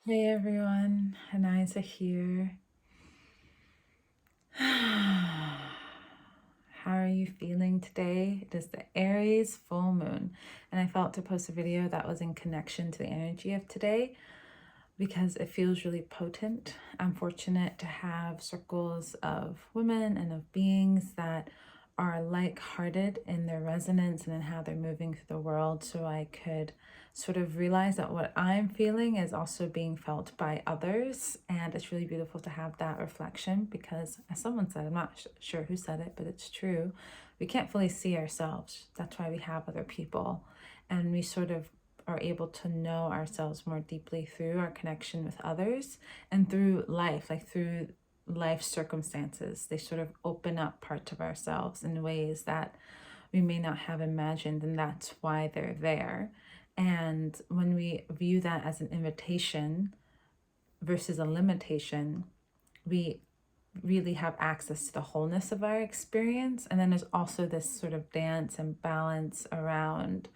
Hey everyone, Anisa here. How are you feeling today? It is the Aries Full Moon, and I felt to post a video that was in connection to the energy of today because it feels really potent. I'm fortunate to have circles of women and of beings that are like-hearted in their resonance and in how they're moving through the world, so I could sort of realize that what I'm feeling is also being felt by others. And it's really beautiful to have that reflection because, as someone said, I'm not sure who said it, but it's true, we can't fully see ourselves. That's why we have other people, and we sort of are able to know ourselves more deeply through our connection with others and through life, like through life circumstances. They sort of open up parts of ourselves in ways that we may not have imagined, and that's why they're there. And when we view that as an invitation versus a limitation, we really have access to the wholeness of our experience. And then there's also this sort of dance and balance around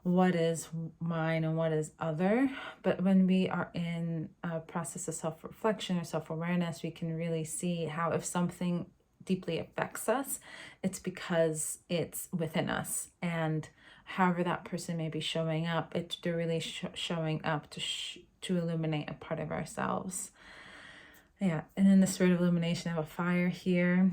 what is mine and what is other. But when we are in a process of self-reflection or self-awareness, we can really see how if something deeply affects us, it's because it's within us. And however that person may be showing up, they're really showing up to illuminate a part of ourselves. Yeah, and in the spirit of illumination, I have a fire here.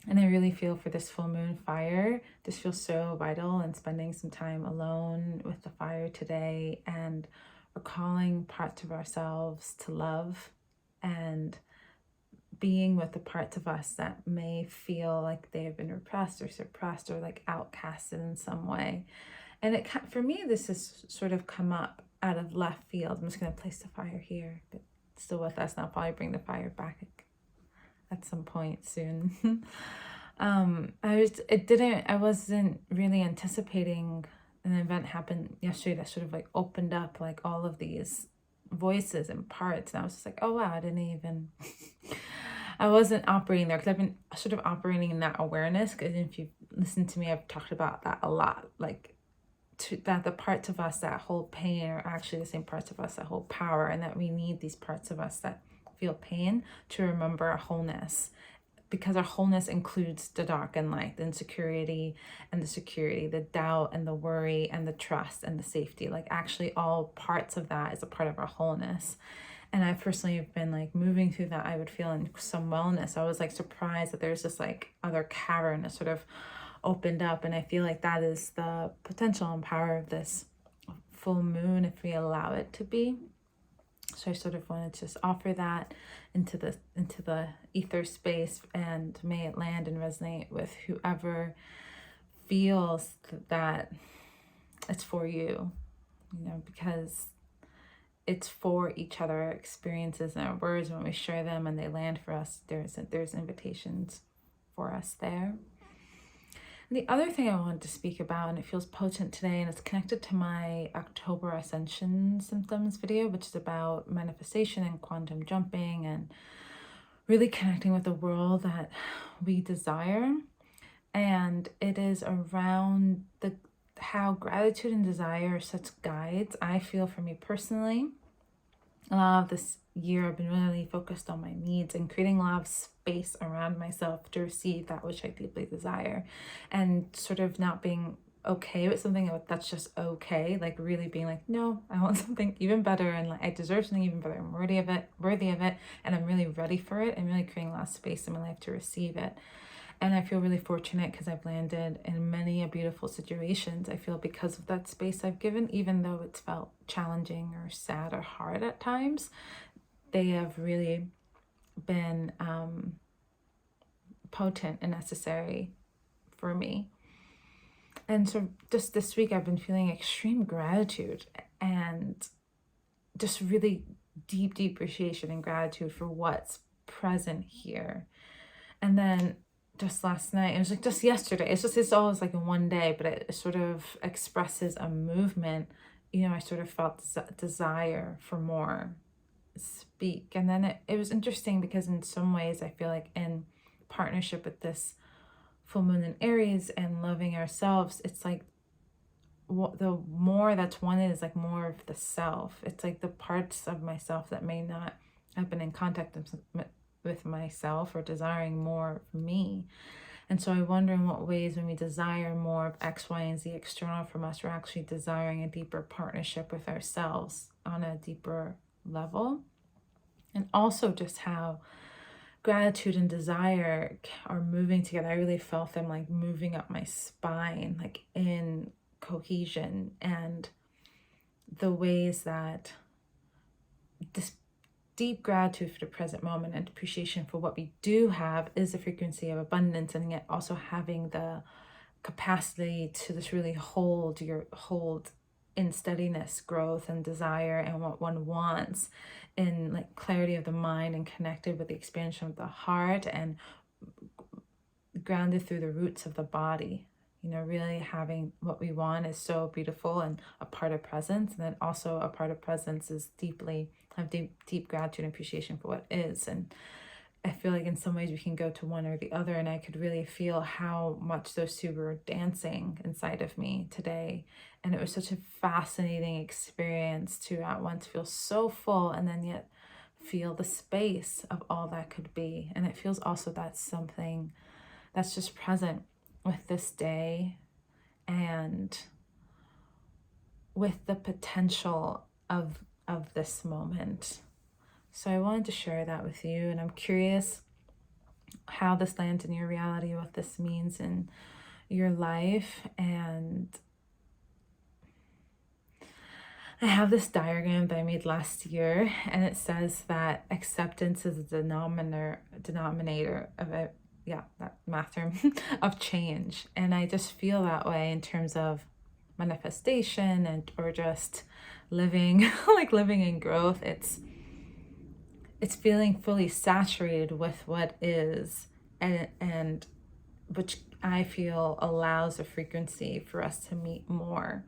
And I really feel for this full moon fire. This feels so vital, and spending some time alone with the fire today and recalling parts of ourselves to love and being with the parts of us that may feel like they have been repressed or suppressed or like outcasted in some way. And it, for me, this has sort of come up out of left field. I'm just going to place the fire here, but it's still with us, and I'll probably bring the fire back at some point soon. I wasn't really anticipating an event happened yesterday that sort of like opened up like all of these voices and parts, and I was just like, oh wow, I didn't even I wasn't operating there because I've been sort of operating in that awareness, because if you listen to me, I've talked about that a lot, like that the parts of us that hold pain are actually the same parts of us that hold power, and that we need these parts of us that feel pain to remember our wholeness, because our wholeness includes the dark and light, the insecurity and the security, the doubt and the worry and the trust and the safety. Like actually all parts of that is a part of our wholeness. And I personally have been like moving through that. I would feel in some wellness. I was like surprised that there's this like other cavern that sort of opened up. And I feel like that is the potential and power of this full moon if we allow it to be. So I sort of wanted to just offer that into the ether space, and may it land and resonate with whoever feels that it's for you, because it's for each other. Our experiences and our words, when we share them and they land for us, there's invitations for us there. And the other thing I wanted to speak about, and it feels potent today, and it's connected to my October Ascension Symptoms video, which is about manifestation and quantum jumping and really connecting with the world that we desire. And it is around how gratitude and desire are such guides. I feel for me personally, a lot of this year I've been really focused on my needs and creating a lot of space around myself to receive that which I deeply desire, and sort of not being okay with something that's just okay, like really being like, no, I want something even better, and like I deserve something even better. I'm worthy of it, and I'm really ready for it. I'm really creating a lot of space in my life to receive it. And I feel really fortunate because I've landed in many beautiful situations, I feel, because of that space I've given, even though it's felt challenging or sad or hard at times. They have really been potent and necessary for me. And so just this week, I've been feeling extreme gratitude and just really deep appreciation and gratitude for what's present here. And then just last night, it was like just yesterday, it's always like in one day, but it sort of expresses a movement. I sort of felt desire for more, speak. And then it was interesting because in some ways I feel like in partnership with this full moon in Aries and loving ourselves, it's like the more that's wanted is like more of the self. It's like the parts of myself that may not have been in contact with myself or desiring more of me. And so I wonder in what ways when we desire more of X, Y, and Z external from us, we're actually desiring a deeper partnership with ourselves on a deeper level. And also just how gratitude and desire are moving together. I really felt them like moving up my spine, like in cohesion, and the ways that this deep gratitude for the present moment and appreciation for what we do have is the frequency of abundance, and yet also having the capacity to just really hold in steadiness, growth and desire and what one wants, in like clarity of the mind and connected with the expansion of the heart and grounded through the roots of the body. You know, really having what we want is so beautiful and a part of presence. And then also a part of presence is deep gratitude and appreciation for what is. And I feel like in some ways we can go to one or the other, and I could really feel how much those two were dancing inside of me today. And it was such a fascinating experience to at once feel so full and then yet feel the space of all that could be. And it feels also that's something that's just present with this day and with the potential of this moment. So I wanted to share that with you, and I'm curious how this lands in your reality, what this means in your life. And I have this diagram that I made last year, and it says that acceptance is the denominator of it. Yeah, that math term of change. And I just feel that way in terms of manifestation and or just living living in growth. It's feeling fully saturated with what is, and which I feel allows a frequency for us to meet more.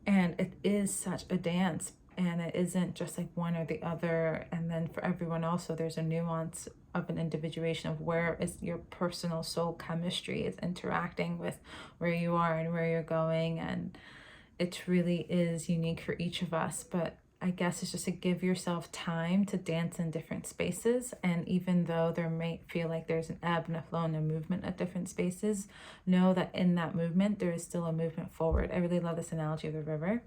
And it is such a dance, and it isn't just like one or the other. And then for everyone also, there's a nuance of an individuation of where is your personal soul chemistry is interacting with where you are and where you're going. And it really is unique for each of us. But I guess it's just to give yourself time to dance in different spaces. And even though there may feel like there's an ebb and a flow and a movement at different spaces, know that in that movement, there is still a movement forward. I really love this analogy of the river.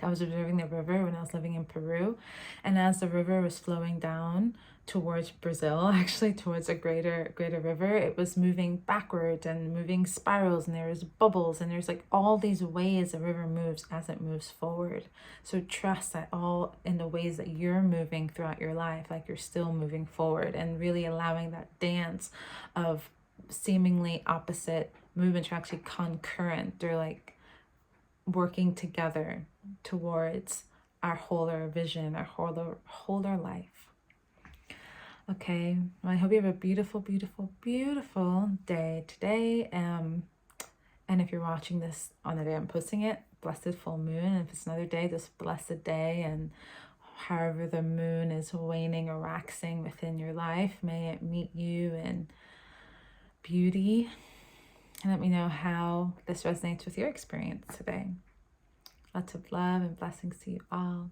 I was observing the river when I was living in Peru. And as the river was flowing down towards Brazil, actually towards a greater river, it was moving backward and moving spirals, and there was bubbles, and there's like all these ways the river moves as it moves forward. So trust that all in the ways that you're moving throughout your life, like you're still moving forward, and really allowing that dance of seemingly opposite movements are actually concurrent. They're like working together towards our wholer vision, our wholer life. Okay, well, I hope you have a beautiful, beautiful, beautiful day today. And if you're watching this on the day I'm posting it, blessed full moon. And if it's another day, this blessed day. And however the moon is waning or waxing within your life, may it meet you in beauty. And let me know how this resonates with your experience today. Lots of love and blessings to you all.